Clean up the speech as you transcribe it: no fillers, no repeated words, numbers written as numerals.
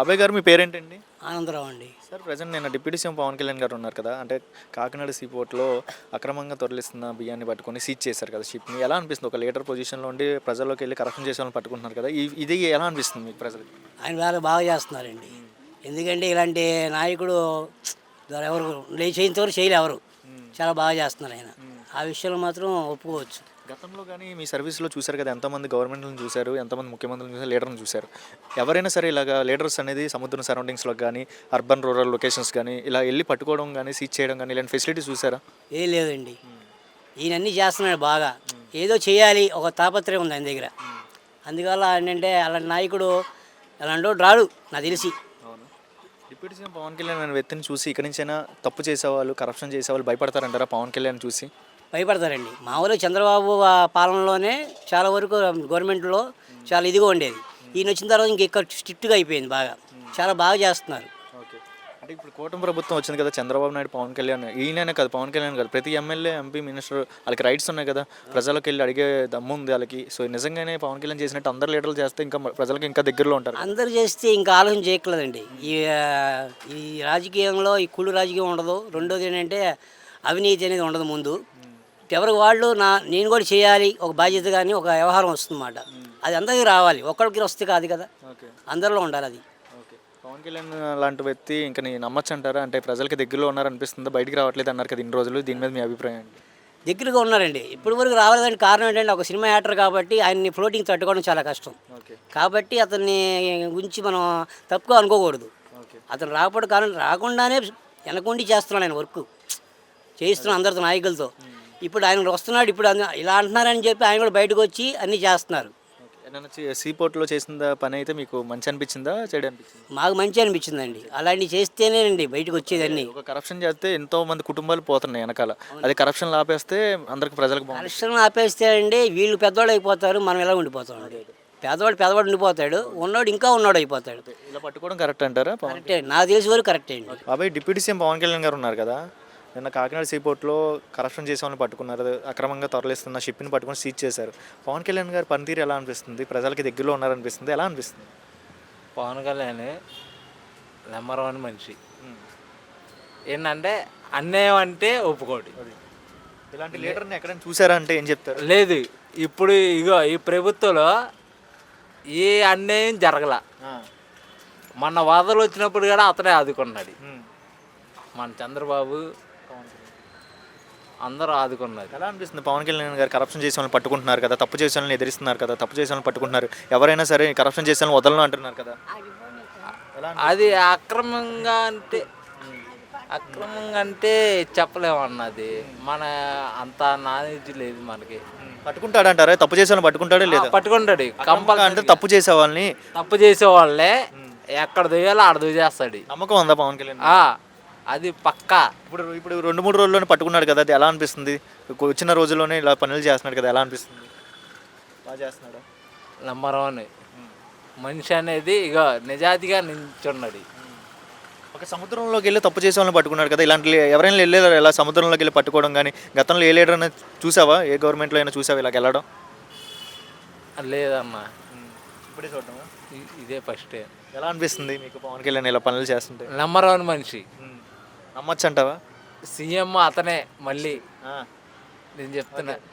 అభయ్ గారు మీ పేరేంటండి? ఆనందరావు అండి. సార్ ప్రజెంట్ నేను డిప్యూటీ సీఎం పవన్ కళ్యాణ్ గారు ఉన్నారు కదా, అంటే కాకినాడ సీ పోర్ట్లో అక్రమంగా తరలిస్తున్న బియ్యాన్ని పట్టుకొని సీజ్ చేశారు కదా షిప్ని. ఎలా అనిపిస్తుంది? ఒక లీడర్ పొజిషన్లో ఉండి ప్రజల్లోకి వెళ్ళి కరప్షన్ చేసే వాళ్ళని పట్టుకుంటున్నారు కదా, ఇది ఎలా అనిపిస్తుంది మీకు ప్రజలకి? ఆయన వేళ బాగా చేస్తున్నారండి. ఎందుకంటే ఇలాంటి నాయకుడు ఎవరు చేయించవరు చేయలే ఎవరు. చాలా బాగా చేస్తున్నారు ఆయన. ఆ విషయంలో మాత్రం ఒప్పుకోవచ్చు. గతంలో కానీ మీ సర్వీస్లో చూశారు కదా, ఎంతమంది గవర్నమెంట్లను చూశారు, ఎంతమంది ముఖ్యమంత్రులను చూశారు, లీడర్ని చూశారు. ఎవరైనా సరే ఇలాగ లీడర్స్ అనేది సముద్రం సరౌండింగ్స్లో కానీ అర్బన్ రూరల్ లొకేషన్స్ కానీ ఇలా వెళ్ళి పట్టుకోవడం కానీ సీజ్ చేయడం కానీ ఇలాంటి ఫెసిలిటీస్ చూసారా? ఏం లేదండి. ఈయన అన్నీ చేస్తున్నాడు బాగా. ఏదో చేయాలి ఒక తాపత్రయం ఉంది ఆయన దగ్గర. అందువల్ల ఏంటంటే అలాంటి నాయకుడు అలాంటి రాడు నాకు తెలిసి. అవును. డిప్యూటీ సీఎం పవన్ కళ్యాణ్ అనే వ్యక్తిని చూసి ఇక్కడి నుంచైనా తప్పు చేసేవాళ్ళు, కరప్షన్ చేసేవాళ్ళు భయపడతారంటారా పవన్ కళ్యాణ్ చూసి? భయపడతారండి. మామూలుగా చంద్రబాబు పాలనలోనే చాలా వరకు గవర్నమెంట్లో చాలా ఇదిగా ఉండేది. ఈయన వచ్చిన తర్వాత ఇంకెక్కడ స్ట్రిక్ట్గా అయిపోయింది బాగా. చాలా బాగా చేస్తున్నారు. ఓకే. అంటే ఇప్పుడు కూటమి ప్రభుత్వం వచ్చింది కదా, చంద్రబాబు నాయుడు, పవన్ కళ్యాణ్, ఈయననే కాదు పవన్ కళ్యాణ్ కాదు, ప్రతి ఎమ్మెల్యే, ఎంపీ, మినిస్టర్ వాళ్ళకి రైట్స్ ఉన్నాయి కదా, ప్రజలకు వెళ్ళి అడిగే దమ్ము ఉంది వాళ్ళకి. సో నిజంగానే పవన్ కళ్యాణ్ చేసినట్టు అందరు లీడర్లు చేస్తే ఇంకా ప్రజలకు ఇంకా దగ్గరలో ఉంటారు. అందరు చేస్తే ఇంకా ఆలోచన చేయట్లేదండి. ఈ రాజకీయంలో ఈ కుళ్ళు రాజకీయం ఉండదు. రెండోది ఏంటంటే అవినీతి అనేది ఉండదు. ముందు ఎవరికి వాళ్ళు నేను కూడా చేయాలి ఒక బాధ్యత, కానీ ఒక వ్యవహారం వస్తుందన్నమాట. అది అందరికీ రావాలి, ఒక్కడికి వస్తే కాదు కదా, అందరిలో ఉండాలి అది. ఓకే. పవన్ కళ్యాణ్ లాంటి వ్యక్తి ఇంకా నేను నమ్మచ్చు అంటారా? అంటే ప్రజలకి దగ్గరలో ఉన్నారనిపిస్తుందా? బయటికి రావట్లేదు అన్నారు కదా ఇన్ని రోజులు, దీని మీద మీ అభిప్రాయం ఏంటి? దగ్గరగా ఉన్నారండి. ఇప్పటి వరకు రాలేదని కారణం ఏంటంటే ఒక సినిమా యాక్టర్ కాబట్టి ఆయన్ని ఫ్లోటింగ్ తట్టుకోవడం చాలా కష్టం. కాబట్టి అతన్ని గురించి మనం తప్పుగా అనుకోకూడదు. అతను రాకపోవడం కారణం రాకుండానే వెనకుండి చేస్తున్నాడు ఆయన వర్క్, చేయిస్తున్నాడు అందరితో నాయకులతో. ఇప్పుడు ఆయన వస్తున్నాడు, ఇప్పుడు ఇలా అంటున్నారని చెప్పి ఆయన కూడా బయటకు వచ్చి అన్నీ చేస్తున్నారు. సీపోర్ట్లో చేసిన పని అయితే మీకు మంచి అనిపించిందా, చెడు అనిపించింది? మాకు మంచి అనిపించిందండి. అలాంటివి చేస్తేనేనండి బయటకు వచ్చేదన్నీ. ఒక కరప్షన్ చేస్తే ఎంతో మంది కుటుంబాలు పోతున్నాయి వెనకాల, అది కరప్షన్ ఆపేస్తే అందరికి ప్రజలకు కరప్షన్ ఆపేస్తే అండి వీళ్ళు పెద్దవాళ్ళు అయిపోతారు, మనం ఎలా ఉండిపోతాం. పేదవాడు ఉండిపోతాడు, ఉన్నోడు ఇంకా ఉన్నాడు అయిపోతాడు. ఇలా పట్టుకోవడం కరెక్ట్ అంటారా? కరెక్టే, నాకు తెలిసి వరకు కరెక్టే అండి. బాబాయ్, డిప్యూటీ సీఎం పవన్ కళ్యాణ్ గారు ఉన్నారు కదా, నిన్న కాకినాడ సీపోర్ట్లో కరప్షన్ చేసే వాళ్ళని పట్టుకున్నారు, అక్రమంగా తరలిస్తున్న షిప్ని పట్టుకొని సీజ్ చేశారు. పవన్ కళ్యాణ్ గారి పనితీరు ఎలా అనిపిస్తుంది? ప్రజలకి దగ్గరలో ఉన్నారనిపిస్తుంది, ఎలా అనిపిస్తుంది? పవన్ కళ్యాణ్ నెంబర్ 1 మనిషి. ఏంటంటే అన్యాయం అంటే ఒప్పుకోడు. ఇలాంటి లీడర్ని ఎక్కడైనా చూసారా అంటే ఏం చెప్తారు? లేదు, ఇప్పుడు ఇగో ఈ ప్రభుత్వంలో ఏ అన్యాయం జరగల. మొన్న వరదలు వచ్చినప్పుడు కూడా అతనే ఆదుకున్నాడు. మన చంద్రబాబు అందరూ ఆదుకున్నారు. ఎలా అనిపిస్తుంది? పవన్ కళ్యాణ్ గారు కరప్షన్ చేసే వాళ్ళని పట్టుకుంటున్నారు కదా, తప్పు చేసే వాళ్ళని ఎదిరిస్తున్నారు కదా, తప్పు చేసే వాళ్ళని పట్టుకుంటున్నారు, ఎవరైనా సరే కరప్షన్ చేసే వాళ్ళని వదలను అంటున్నారు కదా. అది అక్రమంగా అంటే చెప్పలేమన్నది. మన అంత నాలెడ్జ్ లేదు మనకి. పట్టుకుంటాడంటారా? తప్పు చేసే వాళ్ళని పట్టుకుంటాడే లేదా? పట్టుకుంటాడు కంపల్సరీ. అంటే తప్పు చేసే వాళ్ళే ఎక్కడ దొయ్యాలో ఆడ దొయ్యేస్తాడు. నమ్మకం ఉందా పవన్ కళ్యాణ్? అది పక్కా. ఇప్పుడు 2-3 రోజుల్లోనే పట్టుకున్నాడు కదా, అది ఎలా అనిపిస్తుంది? వచ్చిన రోజుల్లోనే ఇలా పనులు చేస్తున్నాడు కదా, ఎలా అనిపిస్తుంది? బాగా చేస్తున్నాడు. నెంబర్ 1 మనిషి అనేది ఇక నిజాయితీగా నిల్చున్నాడు. ఒక సముద్రంలోకి వెళ్ళి తప్పు చేసే వాళ్ళని పట్టుకున్నాడు కదా, ఇలాంటి ఎవరైనా వెళ్ళారు ఎలా సముద్రంలోకి వెళ్ళి పట్టుకోవడం? కానీ గతంలో ఏ లీడర్ అయినా చూసావా? ఏ గవర్నమెంట్లో అయినా చూసావా ఇలా వెళ్ళడం? లేదమ్మా, ఇప్పుడే చూడటం. ఇదే ఫస్ట్. ఎలా అనిపిస్తుంది మీకు పవన్ కళ్యాణ్ ఇలా పనులు చేస్తుంటే? నెంబర్ 1 మనిషి. నమ్మచ్చు అంటావా? సీఎం అతనే మళ్ళీ. నేను చెప్తున్నా.